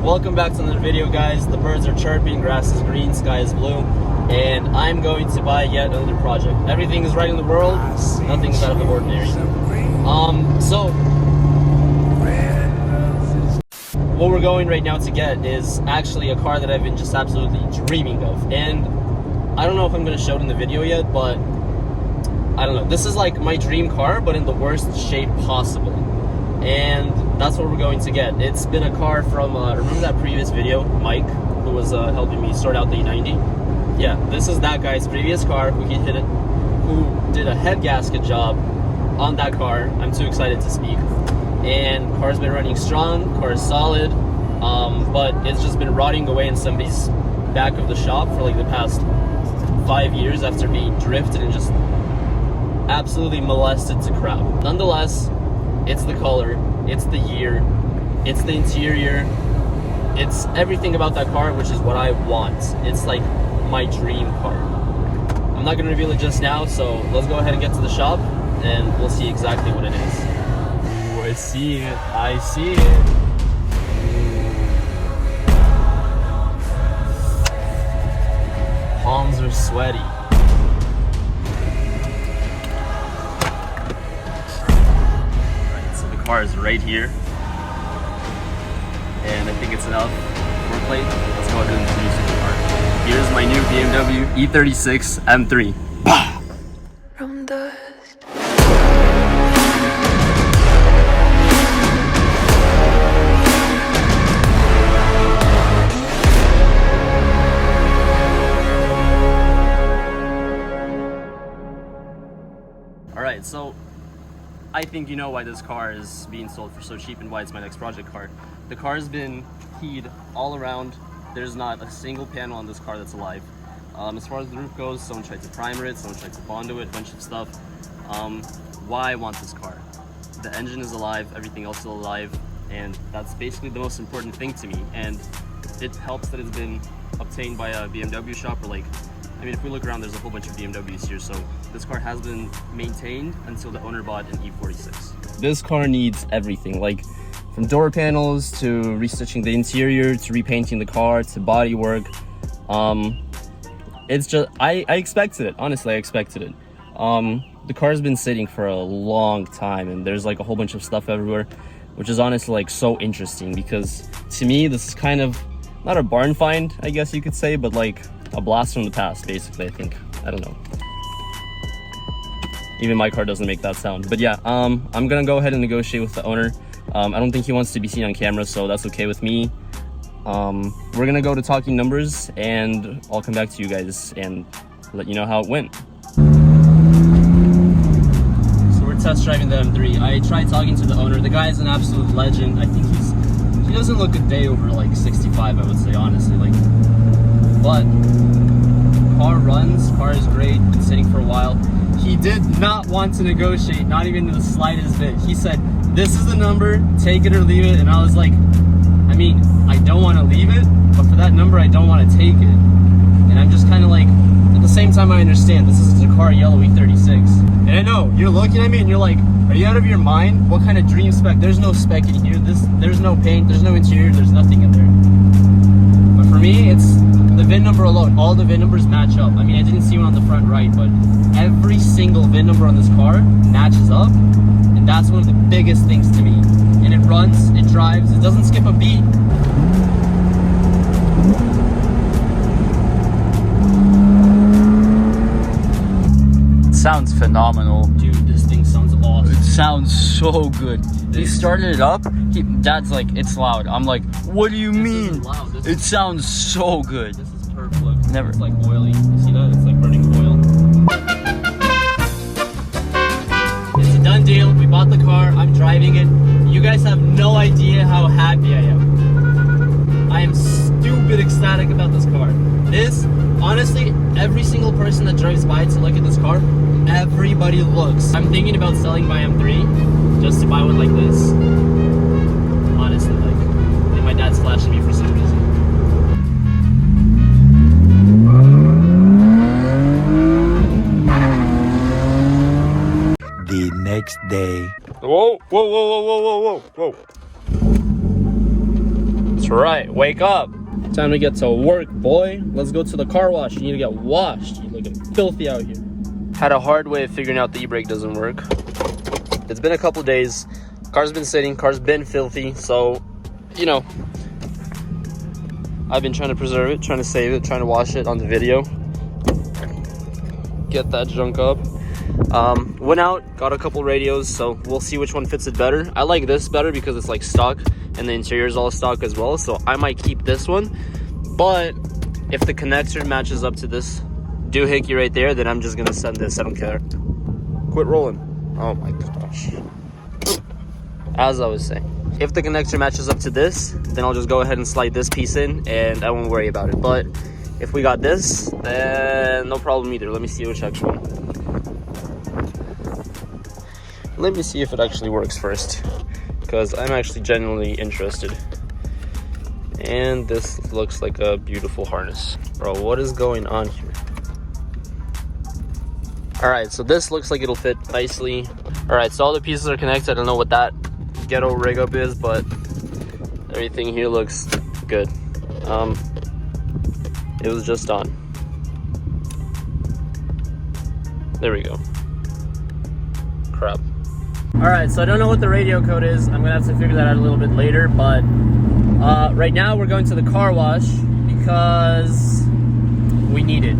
Welcome back to another video, guys. The birds are chirping, grass is green, sky is blue, and I'm going to buy yet another project. Everything is right in the world, nothing is out of the ordinary. So what we're going right now to get is actually a car that I've been just absolutely dreaming of, and I don't know if I'm going to show it in the video yet, but I don't know. This is like my dream car, but in the worst shape possible. And that's what we're going to get. It's been a car from, remember that previous video, Mike, who was helping me sort out the E90? Yeah, this is that guy's previous car who did a head gasket job on that car. I'm too excited to speak. And car's been running strong, car is solid, but it's just been rotting away in somebody's back of the shop for like the past 5 years after being drifted and just absolutely molested to crap. Nonetheless, it's the color, it's the year, it's the interior, it's everything about that car, which is what I want. It's like my dream car. I'm not gonna reveal it just now, so let's go ahead and get to the shop and we'll see exactly what it is. Ooh, I see it, I see it. Palms are sweaty. Car is right here, and I think it's enough for plate. Let's go ahead and introduce the car. Here's my new BMW E36 M3. From dust. All right, so I think you know why this car is being sold for so cheap and why it's my next project car. The car has been keyed all around. There's not a single panel on this car that's alive. As far as the roof goes, someone tried to primer it, someone tried to Bondo it, a bunch of stuff. Why I want this car? The engine is alive, everything else is alive, and that's basically the most important thing to me. And it helps that it's been obtained by a BMW shop, or like, I mean, if we look around, there's a whole bunch of BMWs here, so this car has been maintained until the owner bought an E46. This car needs everything, like from door panels to restitching the interior to repainting the car to body work. It's just, I expected it, honestly, I expected it. The car's been sitting for a long time and there's like a whole bunch of stuff everywhere, which is honestly like so interesting because to me, this is kind of, not a barn find, I guess you could say, but like a blast from the past, basically, I think. I don't know. Even my car doesn't make that sound. But yeah, I'm gonna go ahead and negotiate with the owner. I don't think he wants to be seen on camera, so that's okay with me. We're gonna go to talking numbers, and I'll come back to you guys and let you know how it went. So we're test driving the M3. I tried talking to the owner. The guy is an absolute legend. I think he doesn't look a day over like 65, I would say, honestly. Like, but car runs, car is great, been sitting for a while. He did not want to negotiate, not even the slightest bit. He said, this is the number, take it or leave it. And I was like, I mean, I don't want to leave it, but for that number, I don't want to take it. And I'm just kind of like, at the same time, I understand this is a car yellow E36. And I know, you're looking at me and you're like, are you out of your mind? What kind of dream spec? There's no spec in here. There's no paint, there's no interior, there's nothing in there. But for me, it's the VIN number alone. All the VIN numbers match up. I mean, I didn't see one on the front right, but every single VIN number on this car matches up. And that's one of the biggest things to me. And it runs, it drives, it doesn't skip a beat. Sounds phenomenal. Dude, this thing sounds awesome. It sounds so good. He started it up. Dad's like, it's loud. I'm like, what do you mean? Loud. It sounds so good. This is perfect. Look, Never. It's like oily. You see that? It's like burning oil. It's a done deal. We bought the car. I'm driving it. You guys have no idea how happy I am. I am stupid ecstatic about this car. This, honestly, every single person that drives by to look at this car, everybody looks. I'm thinking about selling my M3 just to buy one like this. Honestly, like, and my dad's flashing me for some reason. The next day. Whoa, whoa, whoa, whoa, whoa, whoa, whoa, whoa. That's right, wake up. Time to get to work, boy. Let's go to the car wash. You need to get washed. You're looking filthy out here. Had a hard way of figuring out the e-brake doesn't work. It's been a couple days. Car's been sitting, car's been filthy, so, you know, I've been trying to preserve it, trying to save it, trying to wash it on the video. Get that junk up. Went out, got a couple radios, so we'll see which one fits it better. I like this better because it's like stock and the interior is all stock as well, so I might keep this one. But if the connector matches up to this doohickey right there, then I'm just gonna send this. I don't care. Quit rolling. Oh my gosh. As I was saying, if the connector matches up to this, then I'll just go ahead and slide this piece in and I won't worry about it. But if we got this, then no problem either. Let me see which actual one. Let me see if it actually works first, because I'm actually genuinely interested. And this looks like a beautiful harness. Bro, what is going on here? Alright, so this looks like it'll fit nicely. Alright, so all the pieces are connected. I don't know what that ghetto rig up is, but everything here looks good. It was just on. There we go. Crap. Alright, so I don't know what the radio code is. I'm gonna have to figure that out a little bit later, but right now we're going to the car wash because we need it.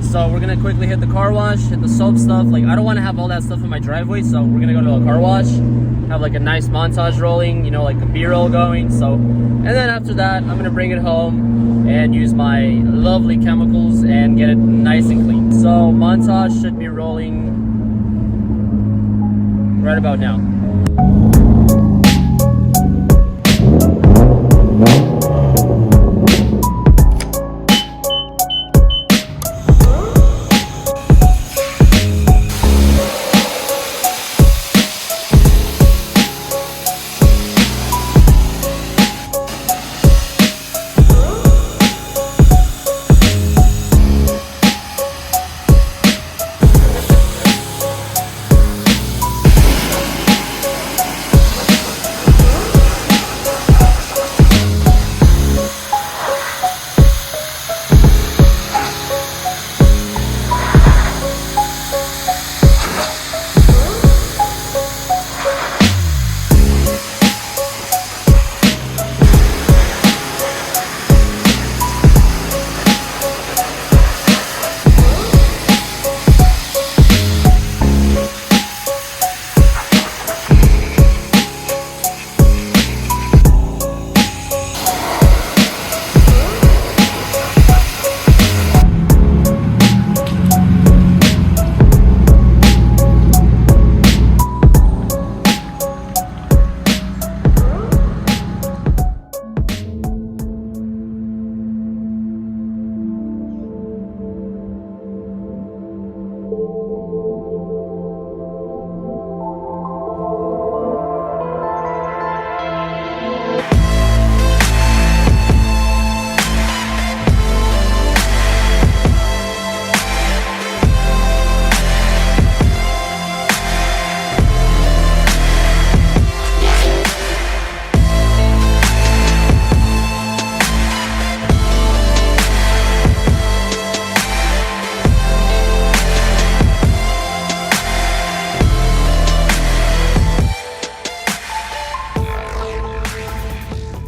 So we're gonna quickly hit the car wash, hit the soap stuff. Like, I don't want to have all that stuff in my driveway, so we're gonna go to a car wash, have like a nice montage rolling, you know, like a B-roll going. So, and then after that, I'm gonna bring it home and use my lovely chemicals and get it nice and clean. So montage should be rolling right about now.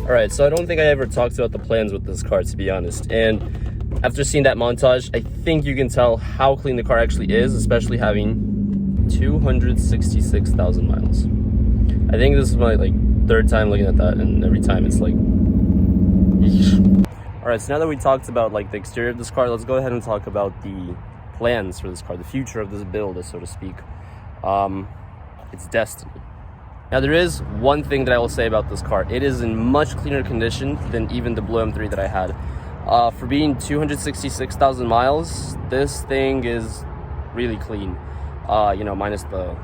Alright, so I don't think I ever talked about the plans with this car, to be honest. And after seeing that montage, I think you can tell how clean the car actually is, especially having 266,000 miles. I think this is my third time looking at that, and every time it's like, yeesh. Alright, so now that we talked about the exterior of this car, let's go ahead and talk about the plans for this car, the future of this build, so to speak. It's destiny. Now, there is one thing that I will say about this car. It is in much cleaner condition than even the Blue M3 that I had. For being 266,000 miles, this thing is really clean. You know, minus the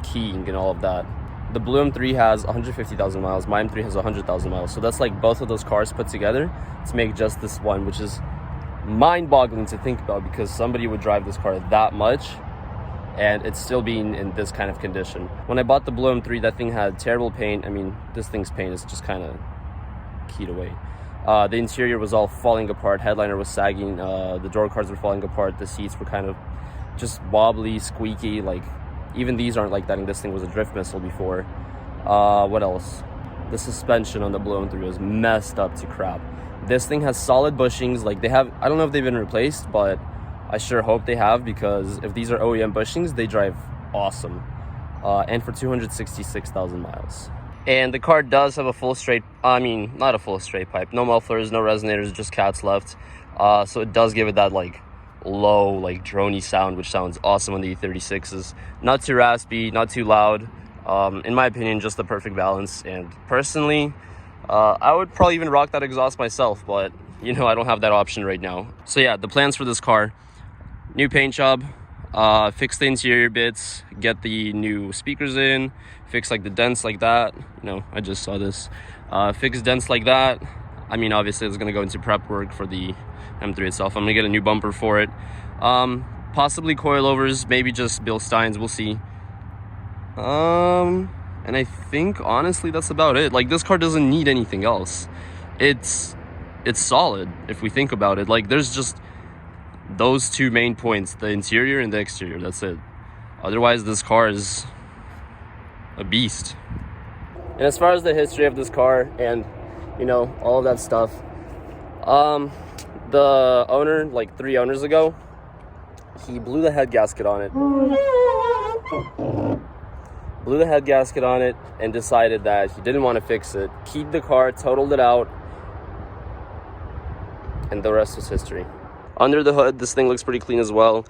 keying and all of that. The Blue M3 has 150,000 miles. My M3 has 100,000 miles. So that's like both of those cars put together to make just this one, which is mind-boggling to think about, because somebody would drive this car that much and it's still being in this kind of condition. When I bought the Blue M3, that thing had terrible paint. I mean, this thing's paint is just kind of keyed away. The interior was all falling apart, headliner was sagging, the door cards were falling apart, the seats were kind of just wobbly, squeaky. Like, even these aren't like that, and this thing was a drift missile before. What else? The suspension on the Blue M3 was messed up to crap. This thing has solid bushings. Like, they have, I don't know if they've been replaced, but I sure hope they have, because if these are OEM bushings, they drive awesome. And for 266,000 miles. And the car does have a full straight, I mean, not a full straight pipe. No mufflers, no resonators, just cats left. So it does give it that, like, low, like, droney sound, which sounds awesome on the E36s. Not too raspy, not too loud. In my opinion, just the perfect balance. And personally, I would probably even rock that exhaust myself, but, you know, I don't have that option right now. So yeah, the plans for this car: new paint job, fix the interior bits, get the new speakers in, fix like the dents like that. You know, I just saw this. Fix dents like that. I mean, obviously it's gonna go into prep work for the M3 itself. I'm gonna get a new bumper for it. Possibly coilovers, maybe just Bill Steins, we'll see. And I think honestly that's about it. Like, this car doesn't need anything else. It's solid if we think about it. Like, there's just those two main points, the interior and the exterior. That's it. Otherwise, this car is a beast. And as far as the history of this car and, you know, all of that stuff, the owner, like 3 owners ago, he blew the head gasket on it. Blew the head gasket on it and decided that he didn't want to fix it. Keyed the car, totaled it out, and the rest was history. Under the hood, this thing looks pretty clean as well.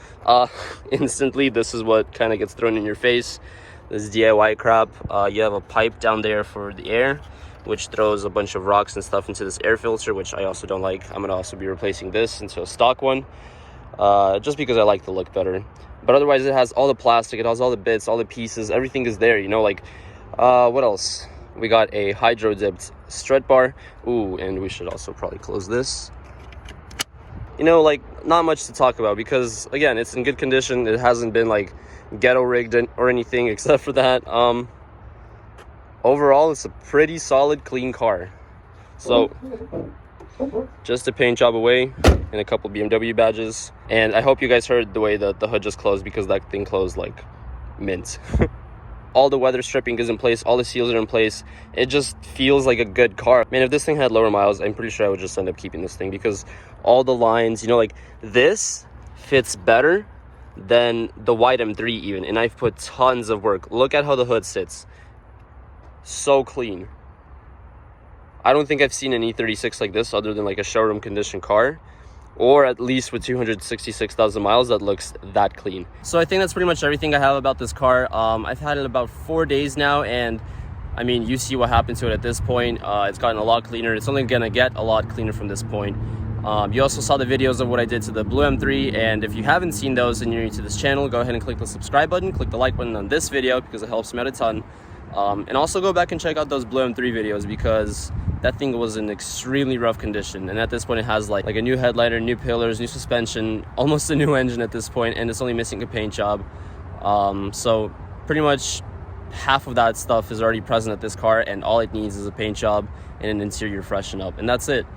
Instantly, this is what kind of gets thrown in your face. This DIY crap. You have a pipe down there for the air, which throws a bunch of rocks and stuff into this air filter, which I also don't like. I'm going to also be replacing this into a stock one, just because I like the look better. But otherwise, it has all the plastic, it has all the bits, all the pieces, everything is there, you know, like, what else? We got a hydro-dipped strut bar. Ooh, and we should also probably close this. You know, like, not much to talk about, because, again, it's in good condition. It hasn't been, like, ghetto-rigged or anything except for that. Overall, it's a pretty solid, clean car. So, just a paint job away and a couple BMW badges. And I hope you guys heard the way that the hood just closed, because that thing closed like mint. All the weather stripping is in place, all the seals are in place. It just feels like a good car. Man, if this thing had lower miles, I'm pretty sure I would just end up keeping this thing, because all the lines, you know, like, this fits better than the white M3 even, and I've put tons of work. Look at how the hood sits. So clean. I don't think I've seen an E36 like this other than like a showroom condition car, or at least with 266,000 miles that looks that clean. So I think that's pretty much everything I have about this car. I've had it about 4 days now, and I mean, you see what happened to it at this point. It's gotten a lot cleaner. It's only gonna get a lot cleaner from this point. You also saw the videos of what I did to the Blue M3, and if you haven't seen those and you're new to this channel, go ahead and click the subscribe button, click the like button on this video, because it helps me out a ton. And also go back and check out those Blue M3 videos, because that thing was in extremely rough condition, and at this point it has like a new headliner, new pillars, new suspension, almost a new engine at this point, and it's only missing a paint job. So pretty much half of that stuff is already present at this car, and all it needs is a paint job and an interior freshen up, and that's it.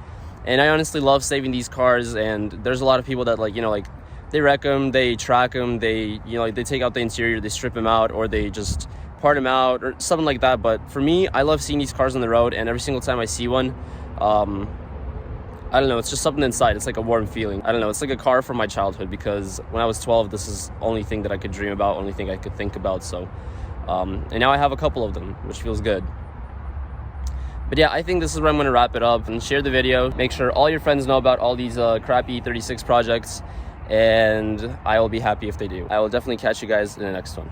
And I honestly love saving these cars, and there's a lot of people that, like, you know, like, they wreck them, they track them, they, you know, like, they take out the interior, they strip them out, or they just part them out or something like that. But for me, I love seeing these cars on the road, and every single time I see one, I don't know, it's just something inside. It's like a warm feeling. I don't know, it's like a car from my childhood, because when I was 12, this is the only thing that I could dream about, only thing I could think about. So and now I have a couple of them, which feels good. But yeah, I think this is where I'm going to wrap it up, and share the video. Make sure all your friends know about all these crappy 36 projects, and I will be happy if they do. I will definitely catch you guys in the next one.